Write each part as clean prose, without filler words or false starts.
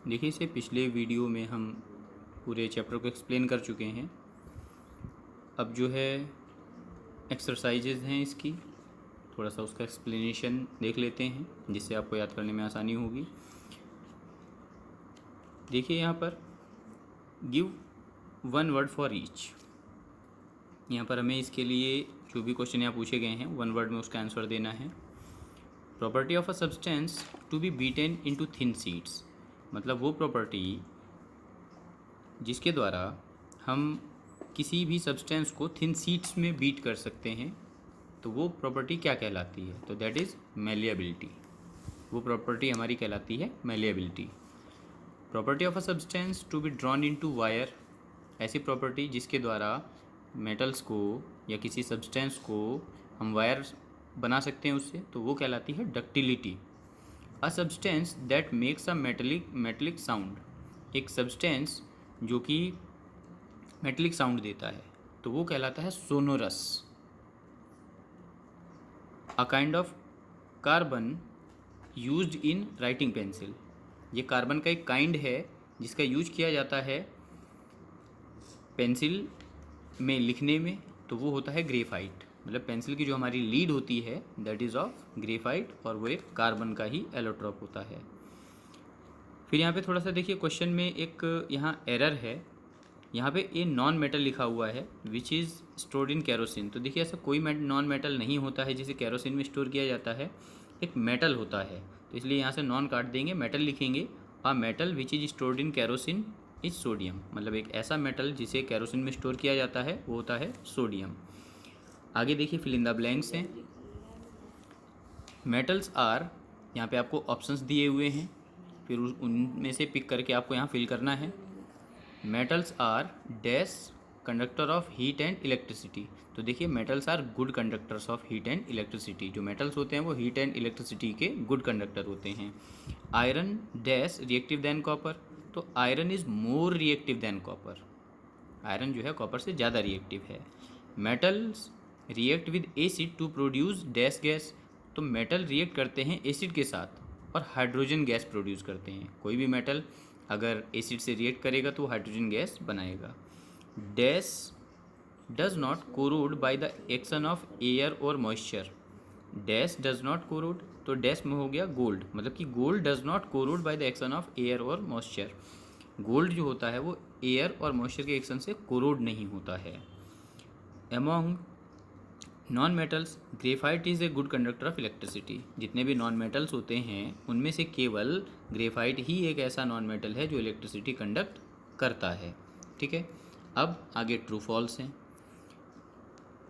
देखिए, इसे पिछले वीडियो में हम पूरे चैप्टर को एक्सप्लेन कर चुके हैं। अब जो है एक्सरसाइजेज हैं इसकी, थोड़ा सा उसका एक्सप्लेनेशन देख लेते हैं जिससे आपको याद करने में आसानी होगी। देखिए यहाँ पर give one word for each. यहाँ पर हमें इसके लिए जो भी क्वेश्चन यहाँ पूछे गए हैं वन वर्ड में उसका आंसर देना है। Property of a substance to be beaten into thin sheets, मतलब वो प्रॉपर्टी जिसके द्वारा हम किसी भी सब्सटेंस को थिन शीट्स में बीट कर सकते हैं, तो वो प्रॉपर्टी क्या कहलाती है? तो दैट इज़ मेलिएबिलिटी। वो प्रॉपर्टी हमारी कहलाती है malleability. Property of a substance to be drawn into wire, ऐसी प्रॉपर्टी जिसके द्वारा मेटल्स को या किसी सब्सटेंस को हम वायर बना सकते हैं उससे, तो वो कहलाती है ductility. A substance that makes a metallic sound, एक सब्सटेंस जो कि मेटलिक साउंड देता है, तो वो कहलाता है sonorous. A kind of carbon used in writing pencil, ये कार्बन का एक काइंड है जिसका यूज किया जाता है पेंसिल में लिखने में, तो वो होता है ग्रेफाइट। मतलब पेंसिल की जो हमारी लीड होती है दैट इज़ ऑफ ग्रेफाइट, और वो एक कार्बन का ही एलोट्रोप होता है। फिर यहाँ पे थोड़ा सा देखिए, क्वेश्चन में एक यहाँ एरर है। यहाँ पे ए नॉन मेटल लिखा हुआ है which is stored in kerosene. तो देखिए, ऐसा कोई नॉन मेटल नहीं होता है जिसे कैरोसिन में स्टोर किया जाता है, एक मेटल होता है। तो इसलिए यहाँ से नॉन काट देंगे, मेटल लिखेंगे। A metal which is stored in kerosene is sodium, मतलब एक ऐसा मेटल जिसे कैरोसिन में स्टोर किया जाता है वो होता है सोडियम। आगे देखिए, फिल इन द ब्लैंक्स हैं। मेटल्स आर, यहाँ पे आपको ऑप्शंस दिए हुए हैं, फिर उनमें से पिक करके आपको यहाँ फिल करना है। Metals are dash conductor of heat and electricity. तो देखिए, metals are good conductors of heat and electricity. जो मेटल्स होते हैं वो हीट एंड इलेक्ट्रिसिटी के गुड कंडक्टर होते हैं। Iron dash reactive than copper, तो iron is more reactive than copper. Iron जो है कॉपर से ज़्यादा रिएक्टिव है। Metals react with acid to produce dash gas, तो मेटल रिएक्ट करते हैं एसिड के साथ और हाइड्रोजन गैस प्रोड्यूस करते हैं। कोई भी मेटल अगर एसिड से रिएक्ट करेगा तो हाइड्रोजन गैस बनाएगा। Dash does not corrode by the action of air और moisture. Dash does not corrode, तो डैश में हो गया गोल्ड, मतलब कि gold does not corrode by the action of air और मॉइस्चर। गोल्ड जो होता है वो एयर और मॉइस्चर के एक्शन से कोरोड नहीं होता है। Among non metals graphite is a good conductor of electricity. जितने भी नॉन मेटल्स होते हैं उनमें से केवल ग्रेफाइट ही एक ऐसा नॉन मेटल है जो इलेक्ट्रिसिटी कंडक्ट करता है। ठीक है, अब आगे ट्रू फॉल्स हैं।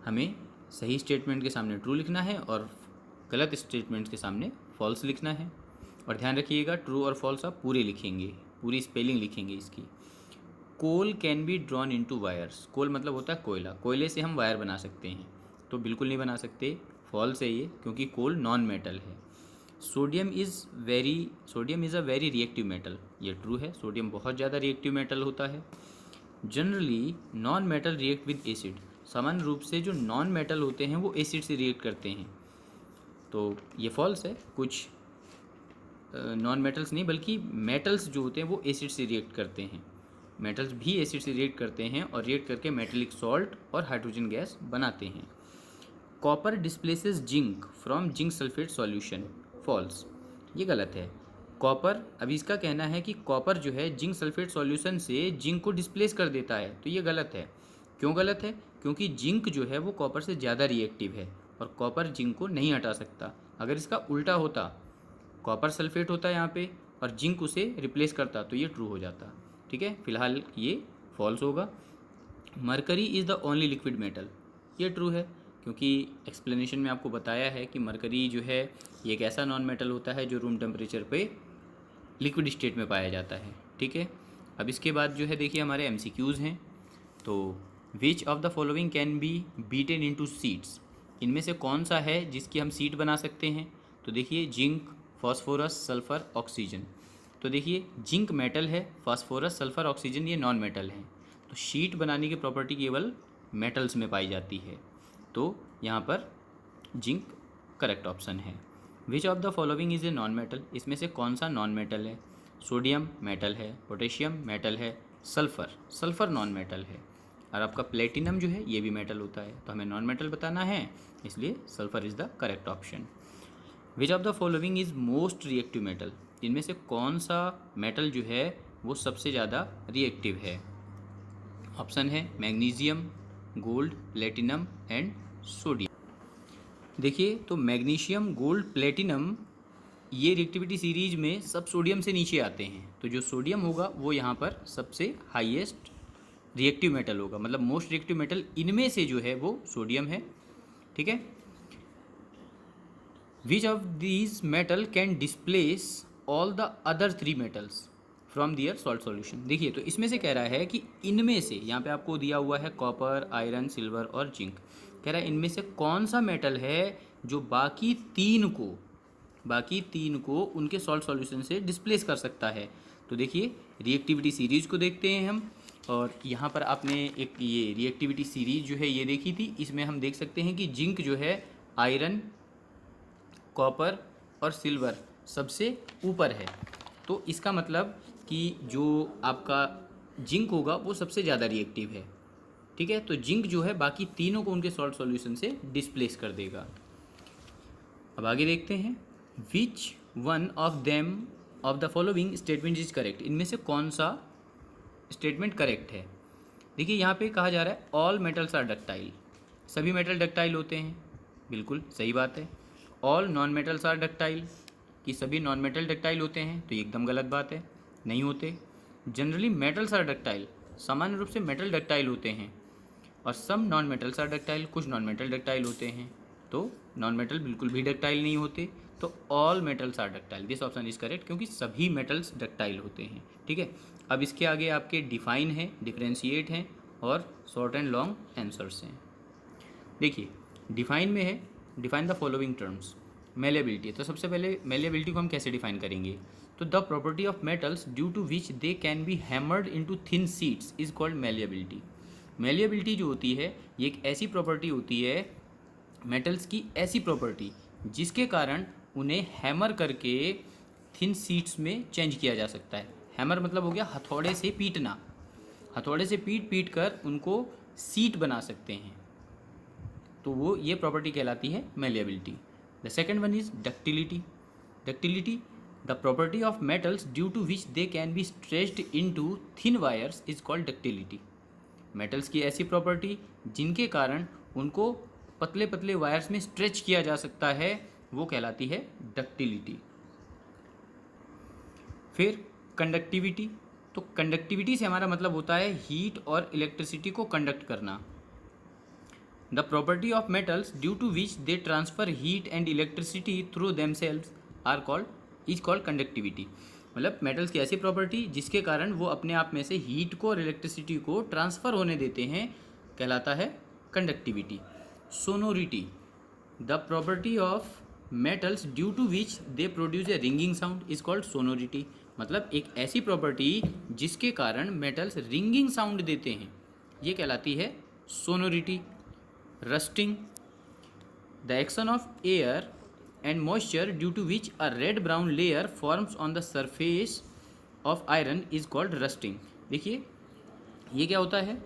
हमें सही स्टेटमेंट के सामने ट्रू लिखना है और गलत स्टेटमेंट के सामने फॉल्स लिखना है। और ध्यान रखिएगा, ट्रू और फॉल्स आप पूरे लिखेंगे, पूरी स्पेलिंग लिखेंगे इसकी। Coal can be drawn into wires, coal मतलब होता है कोयला, कोयले से हम वायर बना सकते हैं, तो बिल्कुल नहीं बना सकते, फॉल्स है ये, क्योंकि कोल नॉन मेटल है। Sodium is a very reactive metal, ये ट्रू है, सोडियम बहुत ज़्यादा रिएक्टिव मेटल होता है। Generally non metal react with acid, सामान्य रूप से जो नॉन मेटल होते हैं वो एसिड से रिएक्ट करते हैं, तो ये फॉल्स है। कुछ नॉन मेटल्स नहीं बल्कि मेटल्स जो होते हैं वो एसिड से रिएक्ट करते हैं, मेटल्स भी एसिड से रिएक्ट करते हैं और रिएक्ट करके मेटेलिक सॉल्ट और हाइड्रोजन गैस बनाते हैं। Copper displaces zinc from zinc sulphate solution, false, ये गलत है। कॉपर, अभी इसका कहना है कि कॉपर जो है जिंक सल्फेट सॉल्यूशन से जिंक को डिस्प्लेस कर देता है, तो ये गलत है। क्यों गलत है? क्योंकि जिंक जो है वो कॉपर से ज़्यादा रिएक्टिव है और कॉपर जिंक को नहीं हटा सकता। अगर इसका उल्टा होता, कॉपर सल्फेट होता है यहाँ पे और जिंक उसे रिप्लेस करता, तो ये ट्रू हो जाता। ठीक है, फिलहाल ये फॉल्स होगा। Mercury is the only liquid metal, ये ट्रू है, क्योंकि एक्सप्लेनेशन में आपको बताया है कि मरकरी जो है ये एक ऐसा नॉन मेटल होता है जो रूम टेम्परेचर पे लिक्विड स्टेट में पाया जाता है। ठीक है, अब इसके बाद जो है देखिए हमारे MCQs हैं। तो which of the following can be beaten into seeds, इनमें से कौन सा है जिसकी हम सीट बना सकते हैं? तो देखिए, जिंक, फॉस्फोरस, सल्फ़र, ऑक्सीजन। तो देखिए, जिंक मेटल है, फॉस्फोरस, सल्फ़र, ऑक्सीजन ये नॉन मेटल हैं, तो शीट बनाने की प्रॉपर्टी केवल मेटल्स में पाई जाती है, तो यहाँ पर जिंक करेक्ट ऑप्शन है। Which of the following is a non metal, इसमें से कौन सा नॉन मेटल है? सोडियम मेटल है, पोटेशियम मेटल है, सल्फ़र नॉन मेटल है, और आपका प्लेटिनम जो है ये भी मेटल होता है, तो हमें नॉन मेटल बताना है, इसलिए sulphur is the correct option. Which of the following is most reactive metal, इनमें से कौन सा मेटल जो है वो सबसे ज़्यादा रिएक्टिव है? ऑप्शन है magnesium, gold, platinum and sodium. देखिए, तो मैग्नीशियम, गोल्ड, प्लेटिनम ये रिएक्टिविटी सीरीज में सब सोडियम से नीचे आते हैं, तो जो सोडियम होगा वो यहाँ पर सबसे हाईएस्ट रिएक्टिव मेटल होगा, मतलब मोस्ट रिएक्टिव मेटल इनमें से जो है वो सोडियम है। ठीक है। Which of these metal can displace all the other 3 metals from their salt solution. देखिए, तो इसमें से कह रहा है कि इनमें से, यहाँ पे आपको दिया हुआ है कॉपर, आयरन, सिल्वर और जिंक, कह रहा है इनमें से कौन सा मेटल है जो बाकी तीन को उनके सॉल्ट सॉल्यूशन से डिस्प्लेस कर सकता है। तो देखिए, रिएक्टिविटी सीरीज को देखते हैं हम, और यहाँ पर आपने एक ये रिएक्टिविटी सीरीज जो है ये देखी थी, इसमें हम देख सकते हैं कि जिंक जो है आयरन, कॉपर और सिल्वर सबसे ऊपर है, तो इसका मतलब कि जो आपका जिंक होगा वो सबसे ज़्यादा रिएक्टिव है। ठीक है, तो जिंक जो है बाकी तीनों को उनके सॉल्ट सॉल्यूशन से डिस्प्लेस कर देगा। अब आगे देखते हैं, which one of them of the following statement is correct, इनमें से कौन सा स्टेटमेंट करेक्ट है? देखिए, यहाँ पे कहा जा रहा है ऑल मेटल्स आर डक्टाइल, सभी मेटल डक्टाइल होते हैं, बिल्कुल सही बात है। All non metals are ductile, कि सभी नॉन मेटल डक्टाइल होते हैं, तो ये एकदम गलत बात है, नहीं होते। जनरली मेटल्स आर डक्टाइल, सामान्य रूप से मेटल डक्टाइल होते हैं, और some non metals are ductile, कुछ नॉन मेटल डक्टाइल होते हैं, तो नॉन मेटल बिल्कुल भी डक्टाइल नहीं होते। तो all metals are ductile, this option is correct, क्योंकि सभी मेटल्स डक्टाइल होते हैं। ठीक है, अब इसके आगे आपके डिफाइन है, डिफ्रेंशिएट हैं और शॉर्ट एंड लॉन्ग आंसर्स हैं। देखिए, डिफाइन में है, define the following terms. Malleability, तो सबसे पहले मेलेबिलिटी को हम कैसे डिफाइन करेंगे? तो the property of metals due to which they can be hammered into thin sheets is called malleability. Malleability जो होती है ये एक ऐसी प्रॉपर्टी होती है, मेटल्स की ऐसी प्रॉपर्टी जिसके कारण उन्हें हैमर करके थिन शीट्स में चेंज किया जा सकता है। हैमर मतलब हो गया हथौड़े से पीटना, हथौड़े से पीट कर उनको सीट बना सकते हैं, तो वो ये प्रॉपर्टी कहलाती है malleability. The second one is ductility. Ductility, the property of metals due to which they can be stretched into thin wires is called ductility. Metals की ऐसी प्रॉपर्टी जिनके कारण उनको पतले पतले वायर्स में स्ट्रेच किया जा सकता है, वो कहलाती है डक्टिलिटी। फिर कंडक्टिविटी, तो कंडक्टिविटी से हमारा मतलब होता है हीट और इलेक्ट्रिसिटी को कंडक्ट करना। The property of metals due to which they transfer heat and electricity through themselves are called is called conductivity. मतलब मेटल्स की ऐसी प्रॉपर्टी जिसके कारण वो अपने आप में से हीट को और इलेक्ट्रिसिटी को ट्रांसफ़र होने देते हैं, कहलाता है conductivity. Sonority, the property of metals due to which they produce a ringing sound is called sonority. मतलब एक ऐसी प्रॉपर्टी जिसके कारण मेटल्स रिंगिंग साउंड देते हैं, ये कहलाती है sonority. Rusting, the action of air and moisture due to which a red brown layer forms on the surface of iron is called rusting। देखिए, ये क्या होता है,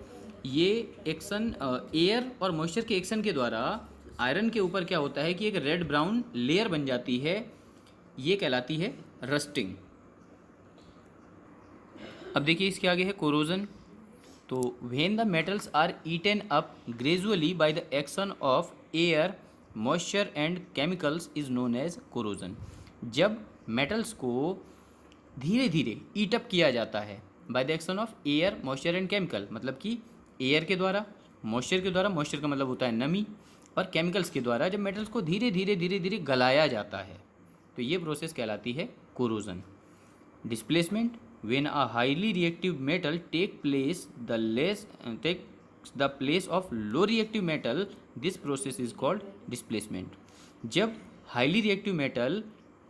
ये एक्शन एयर और मॉइस्चर के एक्शन के द्वारा आयरन के ऊपर क्या होता है कि एक रेड ब्राउन लेयर बन जाती है, ये कहलाती है रस्टिंग। अब देखिए, इसके आगे है कोरोजन। तो when the metals are eaten up gradually by the action of air, moisture and chemicals is known as corrosion. जब मेटल्स को धीरे धीरे ईटअप किया जाता है by the action of air, moisture and chemical, मतलब कि एयर के द्वारा, मॉइस्चर के द्वारा, मॉइस्चर का मतलब होता है नमी, और केमिकल्स के द्वारा जब मेटल्स को धीरे धीरे गलाया जाता है, तो ये प्रोसेस कहलाती है corrosion. Displacement, when a highly reactive metal takes the place of low reactive metal, this process is called displacement. जब हाईली रिएक्टिव मेटल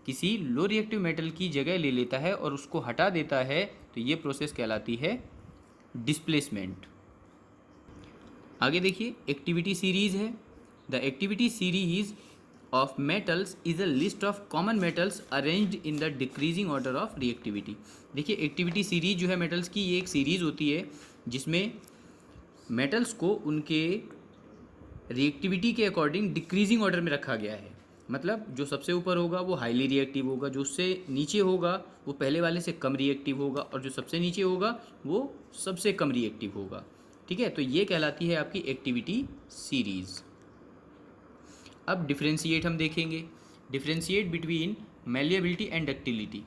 किसी लो रिएक्टिव मेटल की जगह ले लेता है और उसको हटा देता है, तो ये प्रोसेस कहलाती है डिस्प्लेसमेंट। आगे देखिए, एक्टिविटी सीरीज है। The activity series of metals is a list of common metals arranged in the decreasing order of reactivity. देखिए एक्टिविटी सीरीज जो है मेटल्स की, ये एक सीरीज होती है जिसमें मेटल्स को उनके रिएक्टिविटी के अकॉर्डिंग डिक्रीजिंग ऑर्डर में रखा गया है। मतलब जो सबसे ऊपर होगा वो हाईली रिएक्टिव होगा, जो उससे नीचे होगा वो पहले वाले से कम रिएक्टिव होगा, और जो सबसे नीचे होगा वो सबसे कम रिएक्टिव होगा। ठीक है, तो ये कहलाती है आपकी एक्टिविटी सीरीज। अब डिफ्रेंशिएट हम देखेंगे, differentiate between malleability and ductility.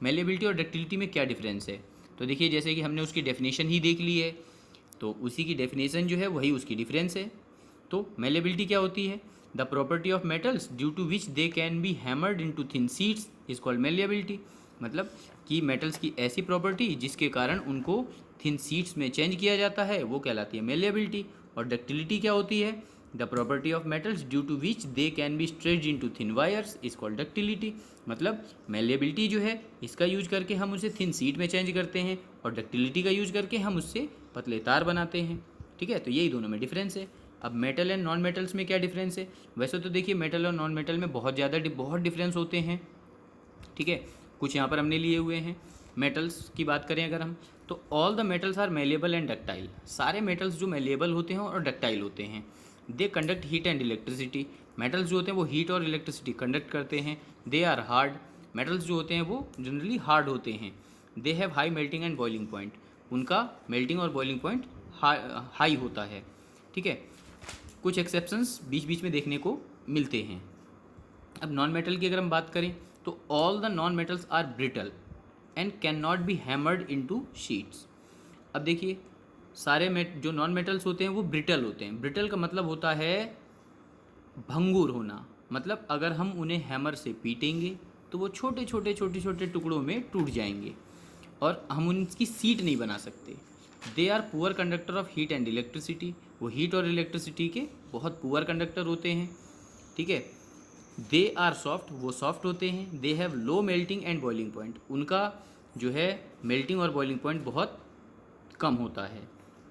Malleability और डक्टिलिटी में क्या डिफरेंस है? तो देखिए जैसे कि हमने उसकी डेफिनेशन ही देख ली है, तो उसी की डेफिनेशन जो है वही उसकी डिफरेंस है। तो मेलिएबिलिटी क्या होती है? The property of metals due to which they can be hammered into thin sheets is called malleability. मतलब कि मेटल्स की ऐसी प्रॉपर्टी जिसके कारण उनको थिन शीट्स में चेंज किया जाता है वो कहलाती है मेलिएबिलिटी। और डक्टिलिटी क्या होती है? The property of metals due to which they can be stretched into thin wires is called ductility. मतलब मेलिएबिलिटी जो है इसका यूज करके हम उसे थिन शीट में चेंज करते हैं, और डक्टिलिटी का यूज करके हम उससे पतले तार बनाते हैं। ठीक है, तो यही दोनों में डिफरेंस है। अब मेटल एंड नॉन मेटल्स में क्या डिफरेंस है? वैसे तो देखिए मेटल और नॉन मेटल में बहुत डिफरेंस होते हैं। ठीक है, कुछ यहाँ पर हमने लिए हुए हैं। मेटल्स की बात करें अगर हम, तो all the metals are malleable and ductile. सारे मेटल्स जो मेलेबल होते हैं और डक्टाइल होते हैं। They conduct heat and electricity. Metals जो होते हैं वो हीट और इलेक्ट्रिसिटी कंडक्ट करते हैं। They are hard. मेटल्स जो होते हैं वो जनरली हार्ड होते हैं। They have high melting and boiling point. उनका मेल्टिंग और बॉइलिंग पॉइंट हाई होता है। ठीक है, कुछ एक्सेप्शंस बीच बीच में देखने को मिलते हैं। अब नॉन मेटल की अगर हम बात करें तो all the non metals are brittle and can not be hammered into sheets. अब देखिए सारे जो नॉन मेटल्स होते हैं वो ब्रिटल होते हैं। ब्रिटल का मतलब होता है भंगुर होना। मतलब अगर हम उन्हें हैमर से पीटेंगे तो वो छोटे छोटे टुकड़ों में टूट जाएंगे और हम उनकी सीट नहीं बना सकते। They are poor conductor of heat and electricity. वो हीट और इलेक्ट्रिसिटी के बहुत पुअर कंडक्टर होते हैं। ठीक है, दे आर सॉफ्ट। वो सॉफ्ट होते हैं। They have low melting and boiling point. उनका जो है मेल्टिंग और बॉइलिंग पॉइंट बहुत कम होता है।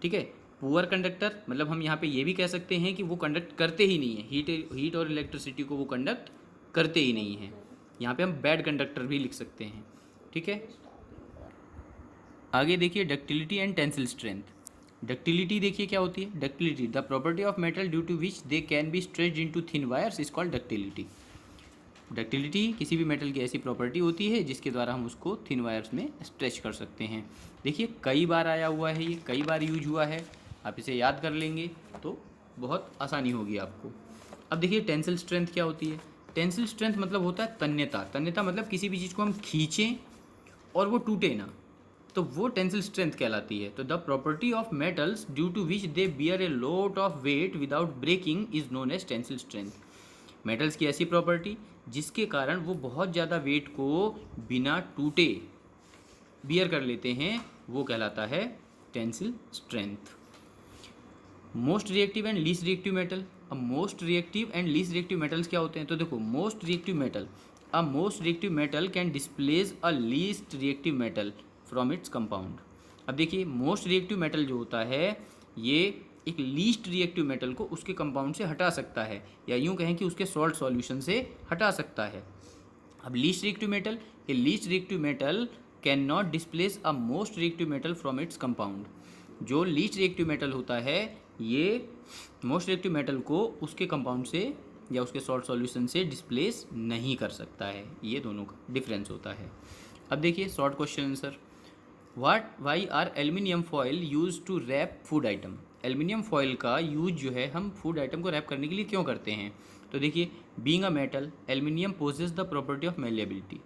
ठीक है, पुअर कंडक्टर मतलब हम यहाँ पे ये भी कह सकते हैं कि वो कंडक्ट करते ही नहीं है, हीट और इलेक्ट्रिसिटी को वो कंडक्ट करते ही नहीं है। यहाँ पे हम बैड कंडक्टर भी लिख सकते हैं। ठीक है, आगे देखिए ductility and tensile strength. Ductility देखिए क्या होती है? Ductility the property of metal due to which they can be stretched into thin wires is called ductility. Ductility किसी भी मेटल की ऐसी प्रॉपर्टी होती है जिसके द्वारा हम उसको थिन वायर्स में स्ट्रेच कर सकते हैं। देखिए कई बार आया हुआ है, ये कई बार यूज हुआ है। आप इसे याद कर लेंगे तो बहुत आसानी होगी आपको। अब देखिए टेंसिल स्ट्रेंथ क्या होती है? टेंसिल स्ट्रेंथ मतलब होता है तन्यता। तन्यता मतलब किसी भी चीज़ को हम खींचें और वो टूटे ना, तो वो टेंसिल स्ट्रेंथ कहलाती है। तो the property of metals due to which they bear a lot of weight without breaking is known as tensile strength. Metals की ऐसी प्रॉपर्टी जिसके कारण वो बहुत ज़्यादा वेट को बिना टूटे बियर कर लेते हैं वो कहलाता है tensile strength. Most reactive and least reactive metal. अब most reactive and least reactive metals क्या होते हैं? तो देखो most reactive metal, a most reactive metal can displace a least reactive metal from its compound. अब देखिए मोस्ट रिएक्टिव मेटल जो होता है ये एक लीस्ट रिएक्टिव मेटल को उसके कंपाउंड से हटा सकता है, या यूँ कहें कि उसके सॉल्ट सॉल्यूशन से हटा सकता है। अब least reactive metal, A least reactive metal can not displace a most reactive metal from its compound. जो लीस्ट रिएक्टिव मेटल होता है ये मोस्ट रिएक्टिव मेटल को उसके कंपाउंड से या उसके सॉल्ट सॉल्यूशन से डिस्प्लेस नहीं कर सकता है। ये दोनों का डिफरेंस होता है। अब देखिए short question answer. Why are aluminium foil use to wrap food item. Aluminium foil का यूज जो है हम फूड आइटम को रैप करने के लिए क्यों करते हैं? तो देखिए being a metal aluminium possess the property of malleability.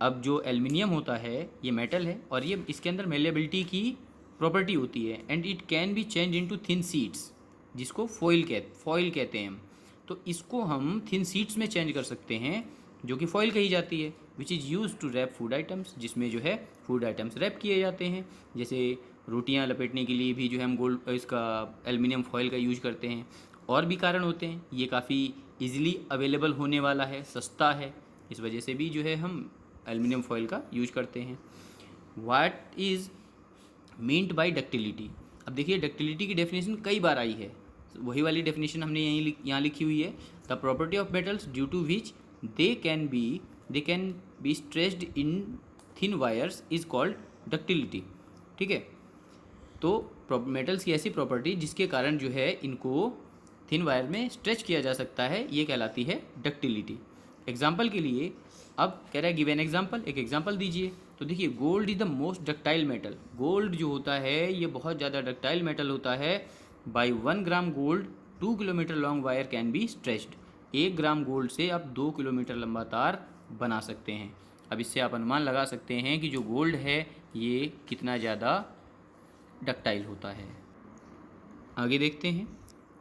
अब जो एल्यूमिनियम होता है ये मेटल है और ये इसके अंदर मेलिएबिलिटी की प्रॉपर्टी होती है, and it can be change into thin sheets जिसको फॉयल कहते हैं हम। तो इसको हम थिन शीट्स में चेंज कर सकते हैं जो कि फॉयल कही जाती है, which is use to wrap food items, जिसमें जो है फूड आइटम्स रैप किए जाते हैं। जैसे रोटियां लपेटने के लिए भी जो है हम गोल्ड इसका एल्यूमिनियम फॉयल का यूज करते हैं। और भी कारण होते हैं, ये काफ़ी इजीली अवेलेबल होने वाला है, सस्ता है, इस वजह से भी जो है हम एल्यूमिनियम फॉयल का यूज करते हैं। What is meant by ductility. अब देखिए डक्टिलिटी की डेफिनेशन कई बार आई है, वही वाली डेफिनेशन हमने यहाँ लिखी हुई है। The property of metals due to which they can be stretched in thin wires is called ductility. ठीक है, तो मेटल्स की ऐसी प्रॉपर्टी जिसके कारण जो है इनको थिन वायर में स्ट्रेच किया जा सकता है, ये कहलाती है डक्टिलिटी। एग्जाम्पल के लिए अब कह रहा है गिव एन एग्जाम्पल, एक एग्जाम्पल दीजिए। तो देखिए gold is the most ductile metal. Gold जो होता है ये बहुत ज़्यादा डक्टाइल मेटल होता है। By 1 gram gold 2 kilometre long wire can be stretched. 1 gram gold से आप 2 किलोमीटर लंबा तार बना सकते हैं। अब इससे आप अनुमान लगा सकते हैं कि जो गोल्ड है ये कितना ज़्यादा डक्टाइल होता है। आगे देखते हैं,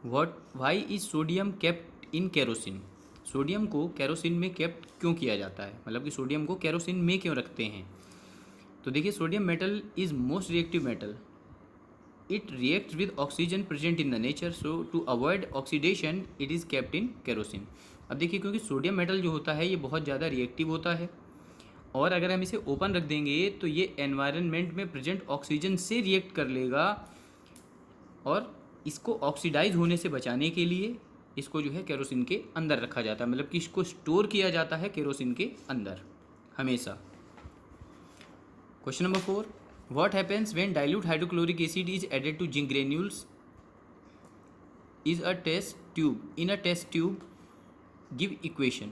why is sodium kept in kerosene. Sodium को केरोसिन में केप्ट क्यों किया जाता है, मतलब कि सोडियम को केरोसिन में क्यों रखते हैं। तो देखिए sodium metal is most reactive metal. It reacts with oxygen present in the nature, so to avoid oxidation it is kept in kerosene. अब देखिए क्योंकि सोडियम मेटल जो होता है ये बहुत ज़्यादा रिएक्टिव होता है, और अगर हम इसे ओपन रख देंगे तो ये एनवायरनमेंट में प्रेजेंट ऑक्सीजन से रिएक्ट कर लेगा, और इसको ऑक्सीडाइज होने से बचाने के लिए इसको जो है केरोसिन के अंदर रखा जाता है, मतलब कि इसको स्टोर किया जाता है केरोसिन के अंदर हमेशा। Question number 4, what happens when dilute hydrochloric acid is added to zinc granules is a test tube, in a test tube give equation.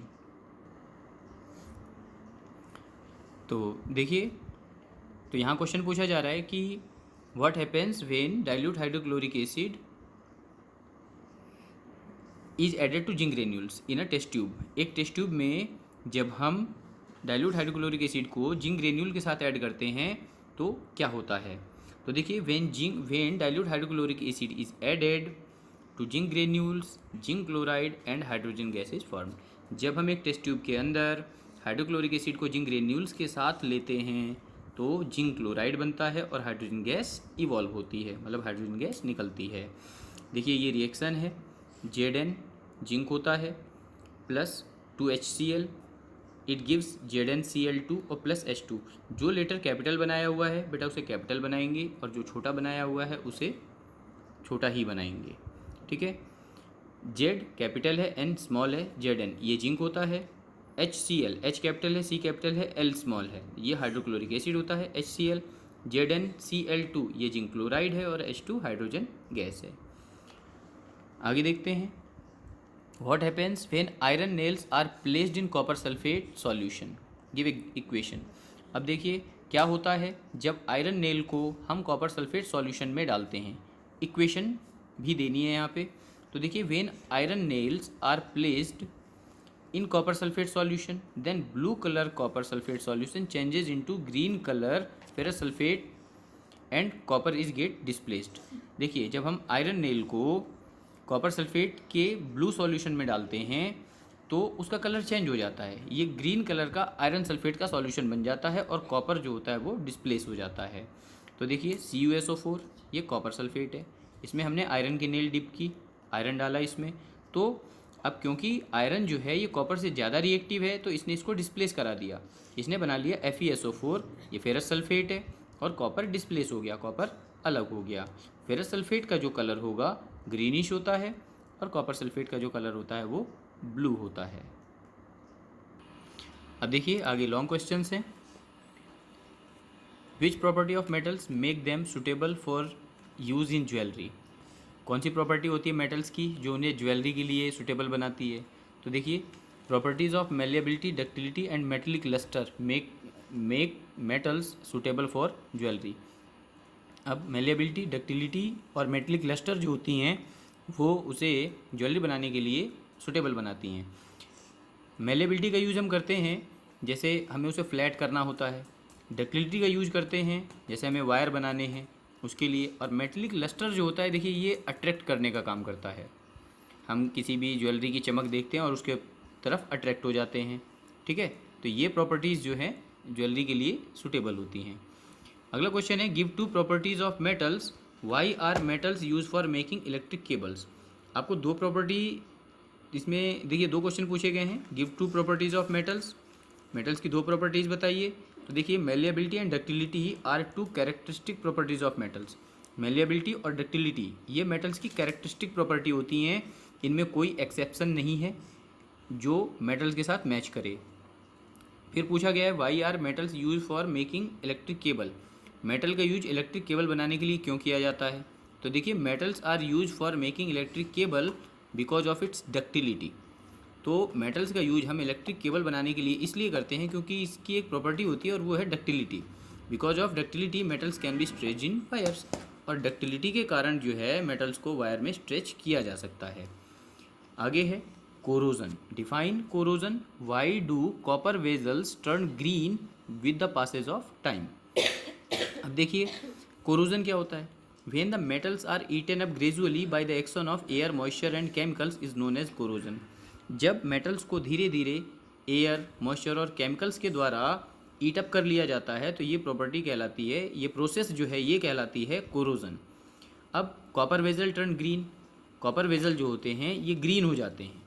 तो देखिए, तो यहाँ क्वेश्चन पूछा जा रहा है कि what happens when dilute hydrochloric acid is added to zinc granules in a test tube. एक टेस्ट ट्यूब में जब हम डाइल्यूट हाइड्रोक्लोरिक एसिड को जिंक ग्रेन्यूल के साथ ऐड करते हैं तो क्या होता है। तो देखिए when dilute hydrochloric acid is added to zinc granules zinc chloride and hydrogen gas is formed. जब हम एक टेस्ट ट्यूब के अंदर हाइड्रोक्लोरिक एसिड को जिंक ग्रेन्यूल्स के साथ लेते हैं तो जिंक क्लोराइड बनता है और हाइड्रोजन गैस इवॉल्व होती है, मतलब हाइड्रोजन गैस निकलती है। देखिए ये रिएक्शन है, Zn जिंक होता है plus 2HCl, it gives ZnCl2 और प्लस H2। जो लेटर कैपिटल बनाया हुआ है बेटा उसे कैपिटल बनाएंगे, और जो छोटा बनाया हुआ है उसे छोटा ही बनाएंगे। ठीक है, Z कैपिटल है, N स्मॉल है, Zn ये जिंक होता है, HCl H कैपिटल है, C कैपिटल है, L स्मॉल है, ये हाइड्रोक्लोरिक एसिड होता है HCl, ZnCl2 ये जिंक क्लोराइड है, और H2 हाइड्रोजन गैस है। आगे देखते हैं, what happens when iron nails are placed in copper sulphate solution give equation. अब देखिए क्या होता है जब आयरन नेल को हम कॉपर सल्फेट सॉल्यूशन में डालते हैं, इक्वेशन भी देनी है यहाँ पे। तो देखिए when iron nails are placed in copper sulphate solution then blue colour copper sulphate solution changes into green colour ferrous sulphate and copper is get displaced. देखिए जब हम आयरन नेल को कॉपर सल्फेट के ब्लू सॉल्यूशन में डालते हैं तो उसका कलर चेंज हो जाता है, ये ग्रीन कलर का आयरन सल्फेट का सॉल्यूशन बन जाता है और कॉपर जो होता है वो डिस्प्लेस हो जाता है। तो देखिए CuSO4 ये कॉपर सल्फेट है, इसमें हमने आयरन की नेल डिप की, आयरन डाला इसमें, तो अब क्योंकि आयरन जो है ये कॉपर से ज़्यादा रिएक्टिव है तो इसने इसको डिस्प्लेस करा दिया, इसने बना लिया FeSO4, ये फेरस सल्फेट है और कॉपर डिस्प्लेस हो गया, कॉपर अलग हो गया। फेरस सल्फेट का जो कलर होगा ग्रीनिश होता है और कॉपर सल्फेट का जो कलर होता है वो ब्लू होता है। अब देखिए आगे लॉन्ग क्वेश्चंस हैं। Which property of metals make them suitable for use in jewellery. कौन सी प्रॉपर्टी होती है मेटल्स की जो उन्हें ज्वेलरी के लिए सुटेबल बनाती है। तो देखिए properties of malleability, ductility and metallic lustre make metals suitable for jewellery. अब मेलिएबिलिटी, डक्टिलिटी और मेटेलिक लस्टर जो होती हैं वो उसे ज्वेलरी बनाने के लिए सुटेबल बनाती हैं। मेलिएबिलिटी का यूज़ हम करते हैं जैसे हमें उसे फ्लैट करना होता है, डक्टिलिटी का यूज़ करते हैं जैसे हमें वायर बनाने हैं उसके लिए, और मेटेलिक लस्टर जो होता है देखिए ये अट्रैक्ट करने का काम करता है। हम किसी भी ज्वेलरी की चमक देखते हैं और उसके तरफ अट्रैक्ट हो जाते हैं। ठीक है, तो ये प्रॉपर्टीज़ जो हैं ज्वेलरी के लिए सुटेबल होती हैं। अगला क्वेश्चन है give 2 properties of metals, why are metals use for making electric cables. आपको 2 प्रॉपर्टी इसमें देखिए 2 क्वेश्चन पूछे गए हैं। Give 2 properties of metals, metals की 2 प्रॉपर्टीज़ बताइए। तो देखिए malleability and ductility are 2 characteristic properties of metals. Malleability और डक्टिलिटी ये मेटल्स की कैरेक्टरिस्टिक प्रॉपर्टी होती हैं इनमें कोई एक्सेप्शन नहीं है जो मेटल्स के साथ मैच करे। फिर पूछा गया है why are metals use for making electric cable. Metal का यूज इलेक्ट्रिक केबल बनाने के लिए क्यों किया जाता है? तो देखिए metals are use for making electric cable because of its ductility. तो मेटल्स का यूज हम इलेक्ट्रिक केबल बनाने के लिए इसलिए करते हैं क्योंकि इसकी एक प्रॉपर्टी होती है और वो है ductility. Because of ductility metals can be stretch in wires. और डक्टिलिटी के कारण जो है मेटल्स को वायर में स्ट्रेच किया जा सकता है। आगे है corrosion. Define corrosion. Why do copper vessels turn green with the passage of time. अब देखिए कोरोजन क्या होता है। When the metals are eaten up gradually by the action of air moisture and chemicals is known as corrosion. जब metals को धीरे धीरे air moisture और केमिकल्स के द्वारा ईट अप कर लिया जाता है तो ये प्रॉपर्टी कहलाती है, ये प्रोसेस जो है ये कहलाती है कोरोजन। अब copper vessel turn green. Copper vessel जो होते हैं ये ग्रीन हो जाते हैं।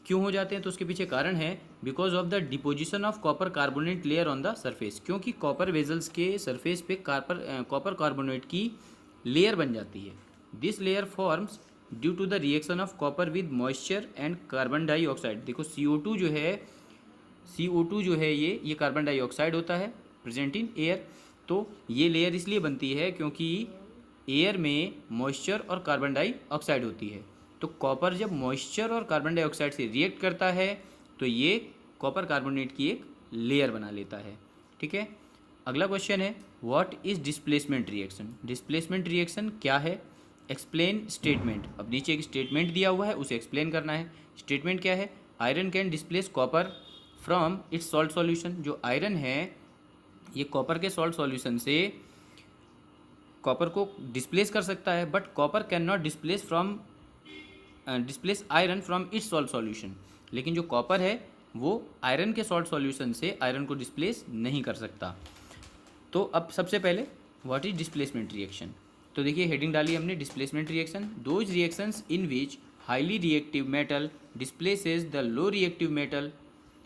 क्यों हो जाते हैं? तो उसके पीछे कारण है because of the deposition of copper carbonate layer on the surface. क्योंकि कॉपर वेजल्स के सरफेस पे कॉपर कार्बोनेट की लेयर बन जाती है। This layer forms due to the reaction of copper with moisture and carbon dioxide. देखो CO2 जो है ये कार्बन डाइऑक्साइड होता है प्रेजेंट इन एयर। तो ये लेयर इसलिए बनती है क्योंकि एयर में मॉइस्चर और कार्बन डाइऑक्साइड होती है। तो कॉपर जब मॉइस्चर और कार्बन डाइऑक्साइड से रिएक्ट करता है तो ये कॉपर कार्बोनेट की एक लेयर बना लेता है। ठीक है। अगला क्वेश्चन है what is displacement reaction. Displacement reaction क्या है? Explain statement. अब नीचे एक स्टेटमेंट दिया हुआ है उसे एक्सप्लेन करना है। स्टेटमेंट क्या है? Iron can displace copper from its salt solution. जो आयरन है ये कॉपर के सॉल्ट सॉल्यूशन से कॉपर को डिस्प्लेस कर सकता है, but copper can not displace iron from its salt solution. लेकिन जो कॉपर है वो आयरन के सॉल्ट सॉल्यूशन से आयरन को डिस्प्लेस नहीं कर सकता। तो अब सबसे पहले व्हाट इज डिस्प्लेसमेंट रिएक्शन। तो देखिए हेडिंग डाली हमने displacement reaction. Those reactions in which highly reactive metal displaces the low reactive metal.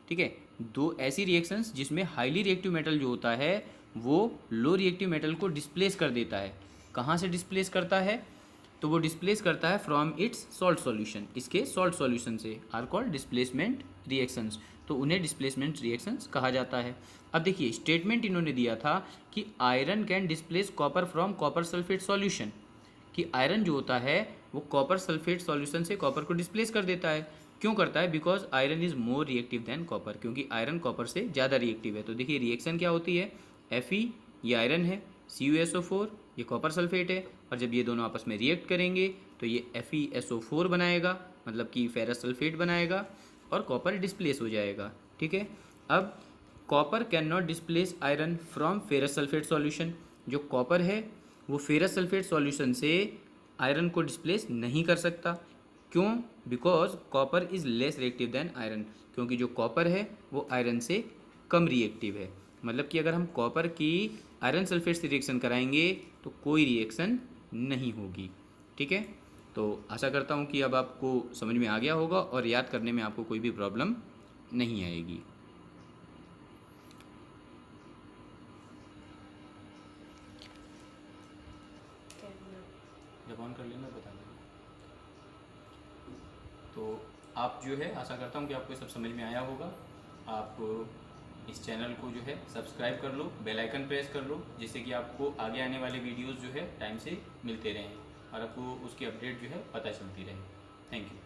ठीक है, दो ऐसी रिएक्शंस जिसमें हाईली रिएक्टिव मेटल जो होता है वो लो रिएक्टिव मेटल को डिस्प्लेस कर देता है। कहाँ से डिस्प्लेस करता है? तो वो डिस्प्लेस करता है फ्रॉम इट्स सॉल्ट सॉल्यूशन, इसके सॉल्ट सॉल्यूशन से, आर कॉल्ड डिस्प्लेसमेंट रिएक्शंस। तो उन्हें डिस्प्लेसमेंट रिएक्शंस कहा जाता है। अब देखिए स्टेटमेंट इन्होंने दिया था कि iron can displace copper from copper sulphate solution, कि आयरन जो होता है वो कॉपर सल्फेट सॉल्यूशन से कॉपर को डिस्प्लेस कर देता है। क्यों करता है? Because iron is more reactive than copper, क्योंकि आयरन कॉपर से ज़्यादा रिएक्टिव है। तो देखिए रिएक्शन क्या होती है, Fe ये आयरन है, CuSO4 ये कॉपर सल्फेट है, और जब ये दोनों आपस में रिएक्ट करेंगे तो ये FeSO4 बनाएगा, मतलब कि फेरस सल्फेट बनाएगा और कॉपर डिस्प्लेस हो जाएगा। ठीक है। अब copper can not displace iron from ferrous sulphate solution. जो कॉपर है वो फेरस सल्फेट सॉल्यूशन से आयरन को डिस्प्लेस नहीं कर सकता। क्यों? Because copper is less reactive than iron, क्योंकि जो कॉपर है वो आयरन से कम रिएक्टिव है। मतलब कि अगर हम कॉपर की आयरन सल्फेट से रिएक्शन कराएंगे तो कोई रिएक्शन नहीं होगी। ठीक है। तो आशा करता हूँ कि अब आपको समझ में आ गया होगा और याद करने में आपको कोई भी प्रॉब्लम नहीं आएगी। जब ऑन कर लेना बता देना। तो आप जो है आशा करता हूँ कि आपको सब समझ में आया होगा। आप इस चैनल को जो है सब्सक्राइब कर लो, बेल आइकन प्रेस कर लो, जिससे कि आपको आगे आने वाले वीडियोस जो है टाइम से मिलते रहें और आपको उसकी अपडेट जो है पता चलती रहे। Thank you.